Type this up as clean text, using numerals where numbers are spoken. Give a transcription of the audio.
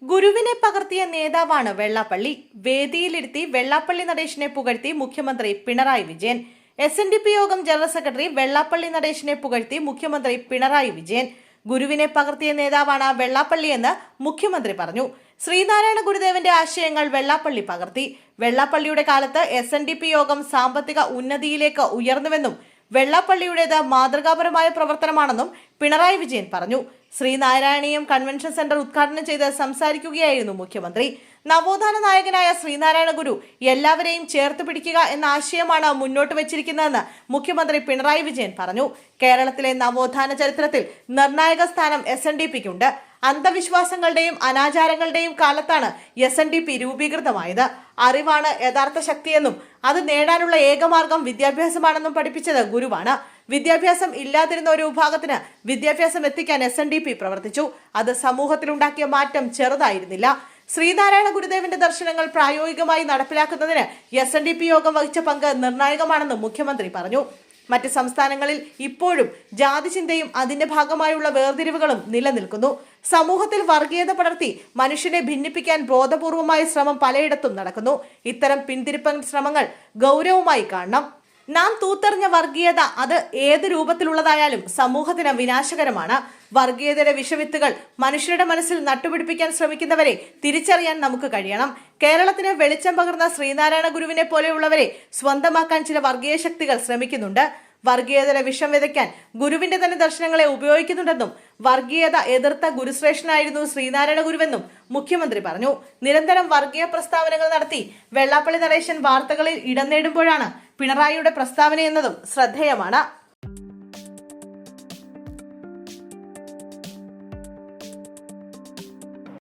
ഗുരുവിനെ പകർത്തിയ നേതാവാണ് വെള്ളാപ്പള്ളി. വേദിയിലിരുത്തി വെള്ളാപ്പള്ളി നടേശനെ പുകഴ്ത്തി മുഖ്യമന്ത്രി പിണറായി വിജയൻ. SNDP യോഗം ജനറൽ സെക്രട്ടറി വെള്ളാപ്പള്ളി നടേശനെ പുകഴ്ത്തി മുഖ്യമന്ത്രി പിണറായി വിജയൻ. ഗുരുവിനെ പകർത്തിയ നേതാവാണ് വെള്ളാപ്പള്ളി എന്ന് മുഖ്യമന്ത്രി പറഞ്ഞു. ശ്രീനാരായണ ഗുരുദേവന്റെ ആശയങ്ങൾ വെള്ളാപ്പള്ളി പകർത്തി. വെള്ളാപ്പള്ളിയുടെ കാലത്ത് SNDP യോഗം സാമ്പത്തിക ഉന്നതിയിലേക്ക് ഉയർന്നുവെന്നും വെള്ളാപ്പള്ളിയുടേത് മാതൃകാപരമായ പ്രവർത്തനമാണെന്നും പിണറായി വിജയൻ പറഞ്ഞു. ശ്രീനാരായണീയം കൺവെൻഷൻ സെന്റർ ഉദ്ഘാടനം ചെയ്ത് സംസാരിക്കുകയായിരുന്നു മുഖ്യമന്ത്രി. നവോത്ഥാന നായകനായ ശ്രീനാരായണ ഗുരു എല്ലാവരെയും ചേർത്ത് പിടിക്കുക എന്ന ആശയമാണ് മുന്നോട്ട് വെച്ചിരിക്കുന്നതെന്ന് മുഖ്യമന്ത്രി പിണറായി വിജയൻ പറഞ്ഞു. കേരളത്തിലെ നവോത്ഥാന ചരിത്രത്തിൽ നിർണായക സ്ഥാനം SNDPക്കുണ്ട്. അന്ധവിശ്വാസങ്ങളുടെയും അനാചാരങ്ങളുടെയും കാലത്താണ് SNDP രൂപീകൃതമായത്. അറിവാണ് യഥാർത്ഥ ശക്തിയെന്നും അത് നേടാനുള്ള ഏകമാർഗം വിദ്യാഭ്യാസമാണെന്നും പഠിപ്പിച്ചത് ഗുരുവാണ്. വിദ്യാഭ്യാസം ഇല്ലാതിരുന്ന ഒരു വിഭാഗത്തിന് വിദ്യാഭ്യാസം എത്തിക്കാൻ SNDP പ്രവർത്തിച്ചു. അത് സമൂഹത്തിലുണ്ടാക്കിയ മാറ്റം ചെറുതായിരുന്നില്ല. ശ്രീനാരായണ ഗുരുദേവന്റെ ദർശനങ്ങൾ പ്രായോഗികമായി നടപ്പിലാക്കുന്നതിന് SNDP യോഗം വഹിച്ച പങ്ക് നിർണായകമാണെന്നും മുഖ്യമന്ത്രി പറഞ്ഞു. മറ്റ് സംസ്ഥാനങ്ങളിൽ ഇപ്പോഴും ജാതിചിന്തയും അതിന്റെ ഭാഗമായുള്ള വേർതിരിവുകളും നിലനിൽക്കുന്നു. സമൂഹത്തിൽ വർഗീയത പടർത്തി മനുഷ്യനെ ഭിന്നിപ്പിക്കാൻ ബോധപൂർവമായ ശ്രമം പലയിടത്തും നടക്കുന്നു. ഇത്തരം പിന്തിരിപ്പൻ ശ്രമങ്ങൾ ഗൗരവമായി കാണണം. നാം തൂത്തെറിഞ്ഞ വർഗീയത അത് ഏത് രൂപത്തിലുള്ളതായാലും സമൂഹത്തിന് വിനാശകരമാണ്. വർഗീയതയുടെ വിഷവിത്തുകൾ മനുഷ്യരുടെ മനസ്സിൽ നട്ടുപിടിപ്പിക്കാൻ ശ്രമിക്കുന്നവരെ തിരിച്ചറിയാൻ നമുക്ക് കഴിയണം. കേരളത്തിന് വെളിച്ചം പകർന്ന ശ്രീനാരായണ ഗുരുവിനെ പോലെയുള്ളവരെ സ്വന്തമാക്കാൻ ചില വർഗീയ ശക്തികൾ ശ്രമിക്കുന്നുണ്ട്. വർഗീയതയുടെ വിഷം വിതയ്ക്കാൻ ഗുരുവിന്റെ തന്നെ ദർശനങ്ങളെ ഉപയോഗിക്കുന്നുണ്ടെന്നും വർഗീയത എതിർത്ത ഗുരുശ്രേഷ്ഠനായിരുന്നു ശ്രീനാരായണ ഗുരുവെന്നും മുഖ്യമന്ത്രി പറഞ്ഞു. നിരന്തരം വർഗീയ പ്രസ്താവനകൾ നടത്തി വെള്ളാപ്പള്ളി നടേശൻ വാർത്തകളിൽ ഇടം നേടുമ്പോഴാണ് പിണറായിയുടെ പ്രസ്താവനയെന്നതും ശ്രദ്ധേയമാണ്.